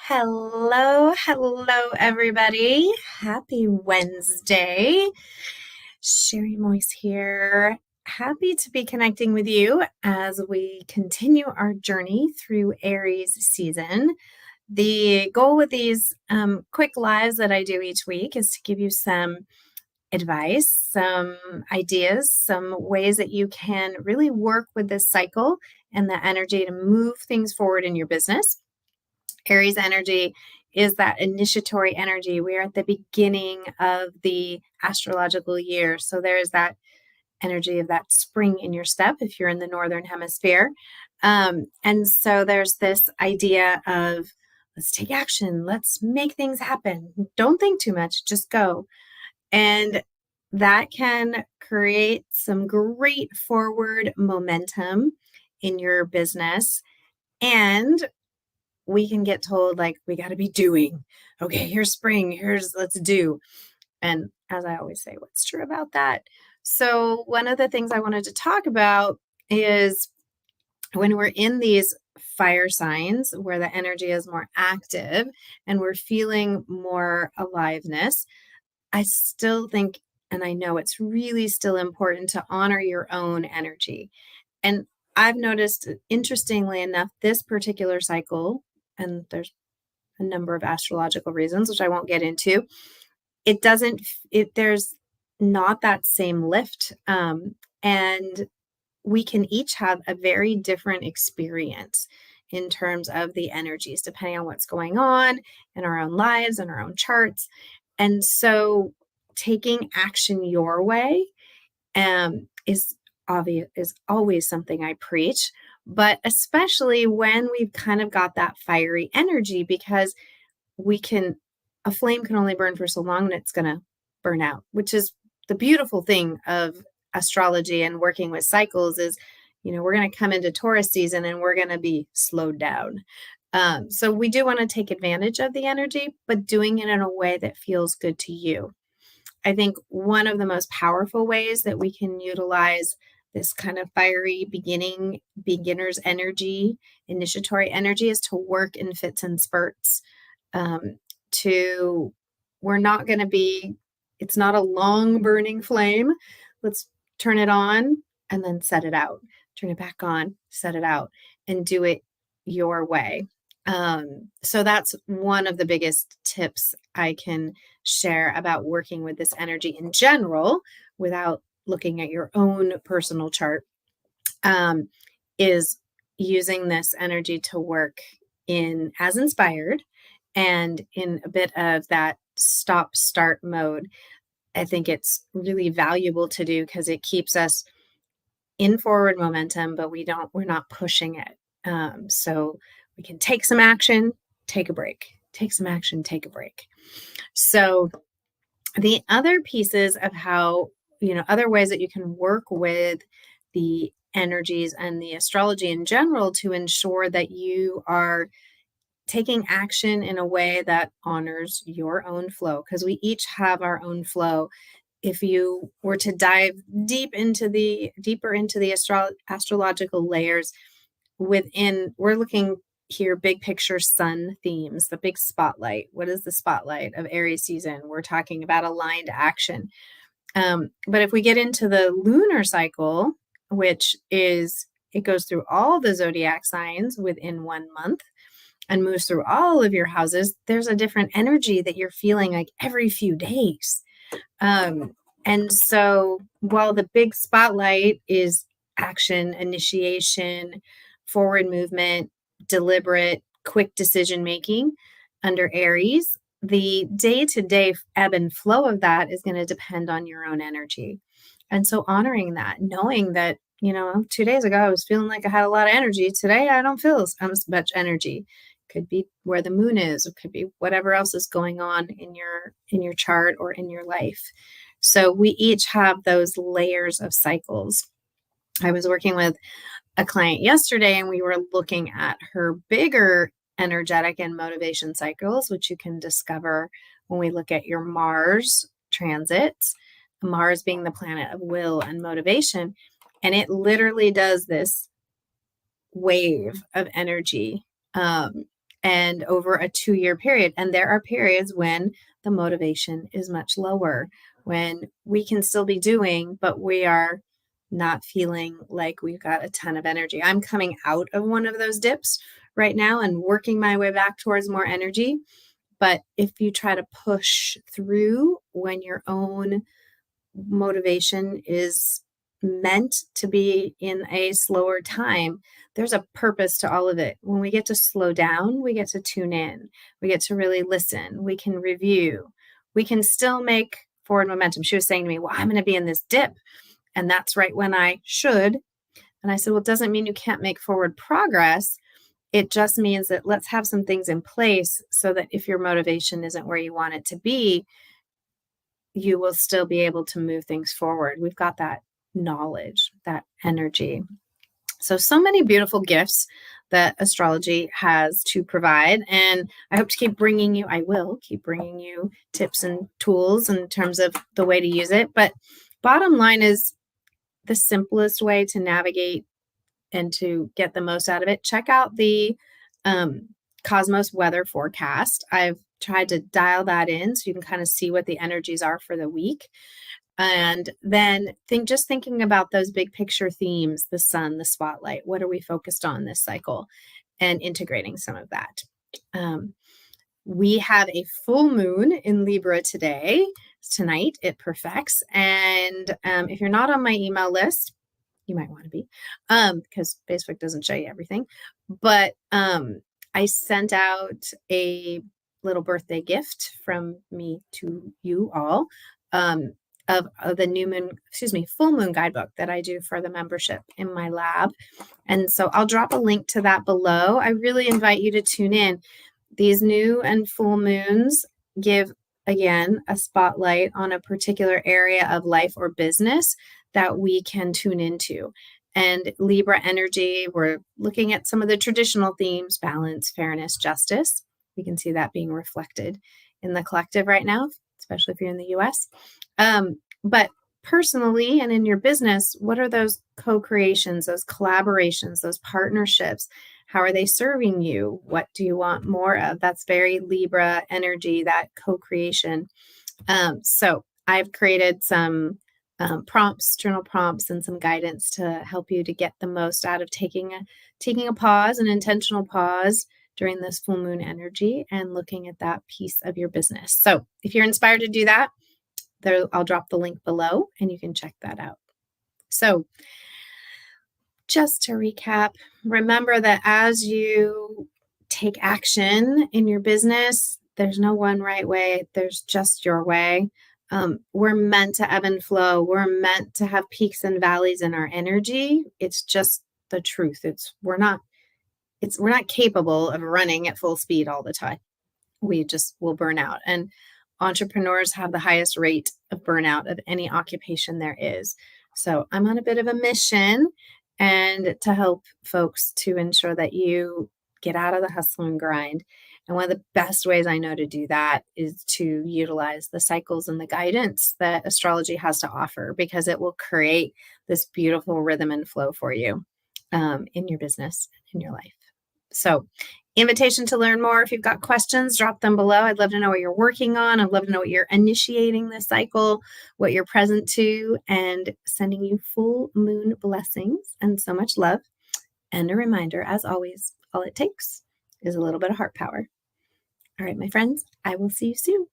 Hello, everybody. Happy Wednesday. Sherry Moise here. Happy to be connecting with you as we continue our journey through Aries season. The goal with these quick lives that I do each week is to give you some advice, some ideas, some ways that you can really work with this cycle and the energy to move things forward in your business. Aries energy is that initiatory energy. We are at the beginning of the astrological year. So there is that energy of that spring in your step if you're in the northern hemisphere. And so there's this idea of let's take action, let's make things happen. Don't think too much, just go. And that can create some great forward momentum in your business. And we can get told like we got to be doing. Okay, here's spring, let's do. And as I always say, what's true about that? So one of the things I wanted to talk about is when we're in these fire signs where the energy is more active and we're feeling more aliveness, I still think, and I know it's really still important to honor your own energy. And I've noticed, interestingly enough, this particular cycle, and there's a number of astrological reasons, which I won't get into, there's not that same lift. And we can each have a very different experience in terms of the energies, depending on what's going on in our own lives and our own charts. And so taking action your way is always something I preach, but especially when we've kind of got that fiery energy, because a flame can only burn for so long and it's going to burn out, which is the beautiful thing of astrology and working with cycles is, we're going to come into Taurus season and we're going to be slowed down. So we do want to take advantage of the energy, but doing it in a way that feels good to you. I think one of the most powerful ways that we can utilize this kind of fiery beginner's energy, initiatory energy, is to work in fits and spurts. It's not a long burning flame. Let's turn it on and then set it out. Turn it back on, set it out, and do it your way. So that's one of the biggest tips I can share about working with this energy in general without looking at your own personal chart, is using this energy to work in as inspired and in a bit of that stop-start mode. I think it's really valuable to do because it keeps us in forward momentum, but we're not pushing it. So we can take some action, take a break, take some action, take a break. So the other pieces of how, other ways that you can work with the energies and the astrology in general to ensure that you are taking action in a way that honors your own flow, because we each have our own flow. If you were to dive deeper into the astrological layers we're looking here, big picture sun themes, the big spotlight. What is the spotlight of Aries season? We're talking about aligned action. But if we get into the lunar cycle, it goes through all the zodiac signs within 1 month and moves through all of your houses, there's a different energy that you're feeling like every few days. And so while the big spotlight is action, initiation, forward movement, deliberate, quick decision making under Aries, the day-to-day ebb and flow of that is going to depend on your own energy. And so honoring that, knowing that, 2 days ago I was feeling like I had a lot of energy. Today I don't feel as much energy. Could be where the moon is, it could be whatever else is going on in your chart or in your life. So we each have those layers of cycles. I was working with a client yesterday and we were looking at her bigger energetic and motivation cycles, which you can discover when we look at your Mars transits, Mars being the planet of will and motivation. And it literally does this wave of energy. and over a 2-year period. And there are periods when the motivation is much lower, when we can still be doing, but we are not feeling like we've got a ton of energy. I'm coming out of one of those dips right now and working my way back towards more energy. But if you try to push through when your own motivation is meant to be in a slower time, there's a purpose to all of it. When we get to slow down, we get to tune in, we get to really listen, we can review, we can still make forward momentum. She was saying to me, well, I'm going to be in this dip, and that's right when I should. And I said, well, it doesn't mean you can't make forward progress. It just means that let's have some things in place so that if your motivation isn't where you want it to be, you will still be able to move things forward. We've got that knowledge, that energy. So many beautiful gifts that astrology has to provide. And I hope to I will keep bringing you tips and tools in terms of the way to use it. But bottom line is the simplest way to navigate and to get the most out of it. Check out the Cosmos weather forecast. I've tried to dial that in so you can kind of see what the energies are for the week. And then thinking about those big picture themes, the sun, the spotlight, what are we focused on this cycle, and integrating some of that. We have a full moon in Libra tonight, it perfects. And if you're not on my email list, you might want to be, because Facebook doesn't show you everything. But I sent out a little birthday gift from me to you all of the full moon guidebook that I do for the membership in my lab. And so I'll drop a link to that below. I really invite you to tune in. These new and full moons give, again, a spotlight on a particular area of life or business that we can tune into. And Libra energy, we're looking at some of the traditional themes: balance, fairness, justice. We can see that being reflected in the collective right now, especially if you're in the US. But personally and in your business, what are those co-creations, those collaborations, those partnerships? How are they serving you? What do you want more of? That's very Libra energy, that co-creation. So I've created some journal prompts, and some guidance to help you to get the most out of taking a pause, an intentional pause during this full moon energy, and looking at that piece of your business. So if you're inspired to do that, I'll drop the link below and you can check that out. So just to recap, remember that as you take action in your business, there's no one right way. There's just your way. We're meant to ebb and flow. We're meant to have peaks and valleys in our energy. It's just the truth. We're not capable of running at full speed all the time. We just will burn out. And entrepreneurs have the highest rate of burnout of any occupation there is. So I'm on a bit of a mission and to help folks to ensure that you get out of the hustle and grind. And one of the best ways I know to do that is to utilize the cycles and the guidance that astrology has to offer, because it will create this beautiful rhythm and flow for you in your business, in your life. So invitation to learn more. If you've got questions, drop them below. I'd love to know what you're working on. I'd love to know what you're initiating this cycle, what you're present to, and sending you full moon blessings and so much love. And a reminder, as always, all it takes is a little bit of heart power. All right, my friends, I will see you soon.